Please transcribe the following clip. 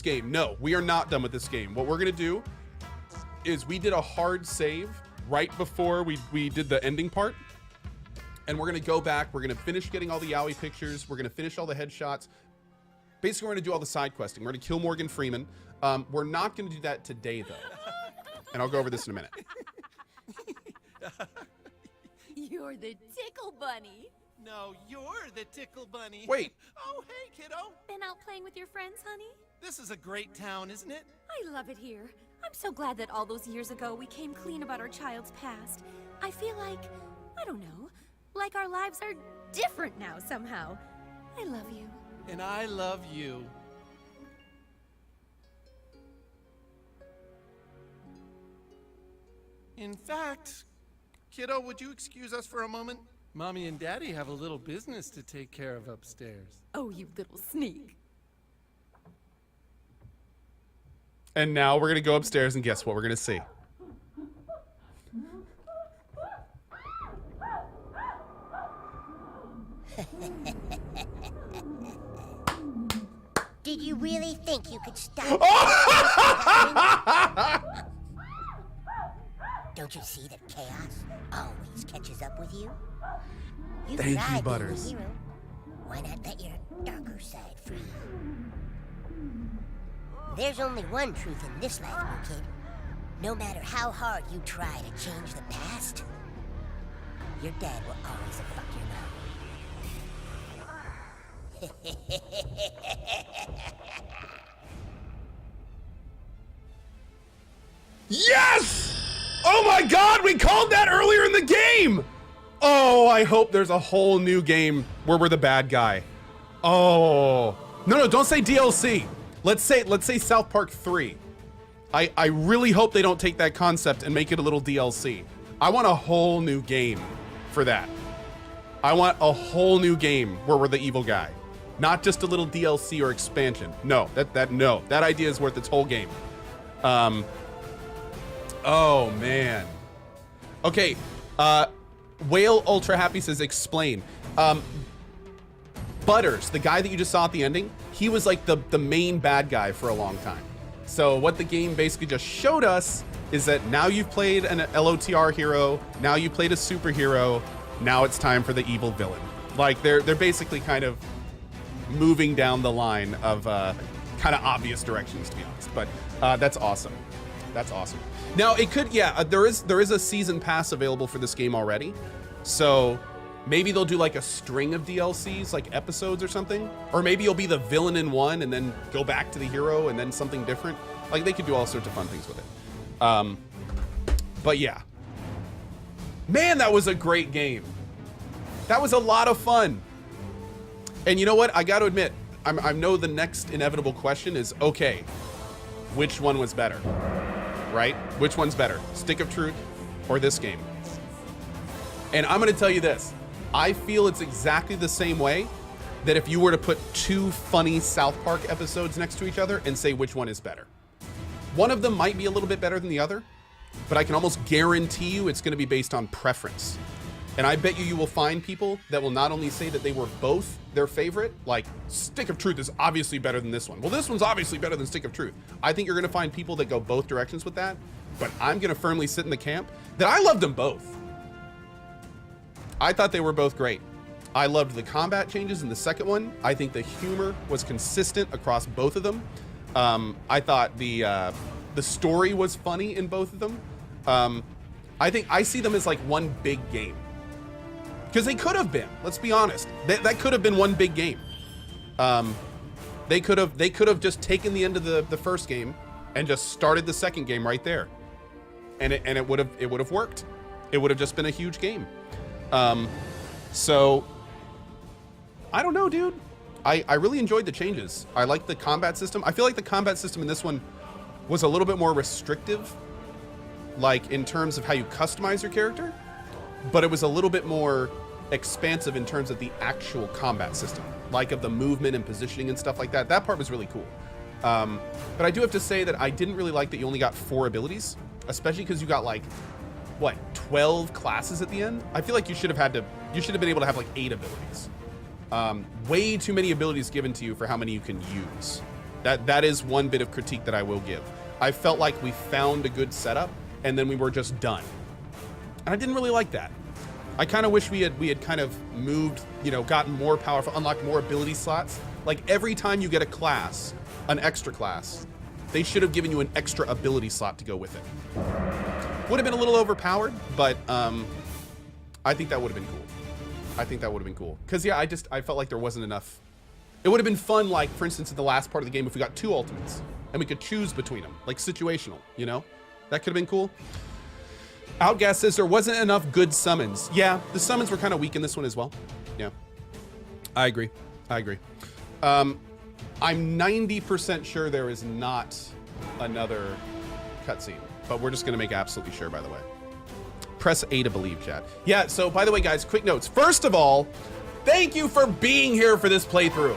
this game. No, we are not done with this game. What we're gonna do is we did a hard save right before we did the ending part. And we're gonna go back, we're gonna finish getting all the Yowie pictures, we're gonna finish all the headshots. Basically, we're gonna do all the side questing. We're gonna kill Morgan Freeman. We're not gonna do that today, though. And I'll go over this in a minute. You're the tickle bunny. No, you're the tickle bunny. Wait. Oh, hey, kiddo. Been out playing with your friends, honey? This is a great town, isn't it? I love it here. I'm so glad that all those years ago we came clean about our child's past. I feel like, I don't know, like our lives are different now somehow. I love you. And I love you. In fact, kiddo, would you excuse us for a moment? Mommy and Daddy have a little business to take care of upstairs. Oh, you little sneak. And now we're gonna go upstairs and guess what we're gonna see. Did you really think you could stop? Don't you see that chaos always catches up with you? You Thank you, tried being a Butters. hero. Why not let your darker side free? There's only one truth in this life, new kid. No matter how hard you try to change the past, your dad will always have fucked your mom. Yes! Oh my god, we called that earlier in the game! Oh, I hope there's a whole new game where we're the bad guy. Oh. No, don't say DLC. Let's say South Park 3. I really hope they don't take that concept and make it a little DLC. I want a whole new game for that. I want a whole new game where we're the evil guy. Not just a little DLC or expansion. No, that idea is worth its whole game. Oh man. Okay, Whale Ultra Happy says explain. Butters, the guy that you just saw at the ending, he was like the main bad guy for a long time. So what the game basically just showed us is that now you've played an LOTR hero, now you played a superhero, now it's time for the evil villain. Like they're basically kind of moving down the line of kind of obvious directions, to be honest. But that's awesome. That's awesome. Now it could, yeah, there is a season pass available for this game already. So maybe they'll do like a string of DLCs, like episodes or something. Or maybe you'll be the villain in one and then go back to the hero and then something different. Like they could do all sorts of fun things with it. But yeah. Man, that was a great game. That was a lot of fun. And you know what? I got to admit, I know the next inevitable question is, okay, which one was better? Right? Which one's better? Stick of Truth or this game? And I'm going to tell you this. I feel it's exactly the same way that if you were to put two funny South Park episodes next to each other and say which one is better. One of them might be a little bit better than the other, but I can almost guarantee you it's going to be based on preference. And I bet you will find people that will not only say that they were both their favorite, like Stick of Truth is obviously better than this one. Well, this one's obviously better than Stick of Truth. I think you're going to find people that go both directions with that, but I'm going to firmly sit in the camp that I loved them both. I thought they were both great. I loved the combat changes in the second one. I think the humor was consistent across both of them. I thought the story was funny in both of them. I think I see them as like one big game. Because they could have been, let's be honest. That could have been one big game. They could have just taken the end of the first game and just started the second game right there. And it would have worked. It would have just been a huge game. So I don't know, dude. I really enjoyed the changes. I like the combat system. I feel like the combat system in this one was a little bit more restrictive, like in terms of how you customize your character, but it was a little bit more expansive in terms of the actual combat system, like of the movement and positioning and stuff like that. That part was really cool. But I do have to say that I didn't really like that you only got 4 abilities, especially because you got like, what, 12 classes at the end? I feel like you should have been able to have like 8 abilities. Way too many abilities given to you for how many you can use. That is one bit of critique that I will give. I felt like we found a good setup and then we were just done. And I didn't really like that. I kind of wish we had kind of moved, you know, gotten more powerful, unlocked more ability slots. Like every time you get a class, an extra class, they should have given you an extra ability slot to go with it. Would have been a little overpowered, but I think that would have been cool. I think that would have been cool. Because, yeah, I felt like there wasn't enough. It would have been fun, like, for instance, in the last part of the game, if we got 2 ultimates and we could choose between them, like situational, you know? That could have been cool. Outgas says there wasn't enough good summons. Yeah, the summons were kind of weak in this one as well. Yeah, I agree. I agree. I'm 90% sure there is not another cutscene, but we're just going to make absolutely sure, by the way. Press A to believe, chat. Yeah, so by the way, guys, quick notes. First of all, thank you for being here for this playthrough.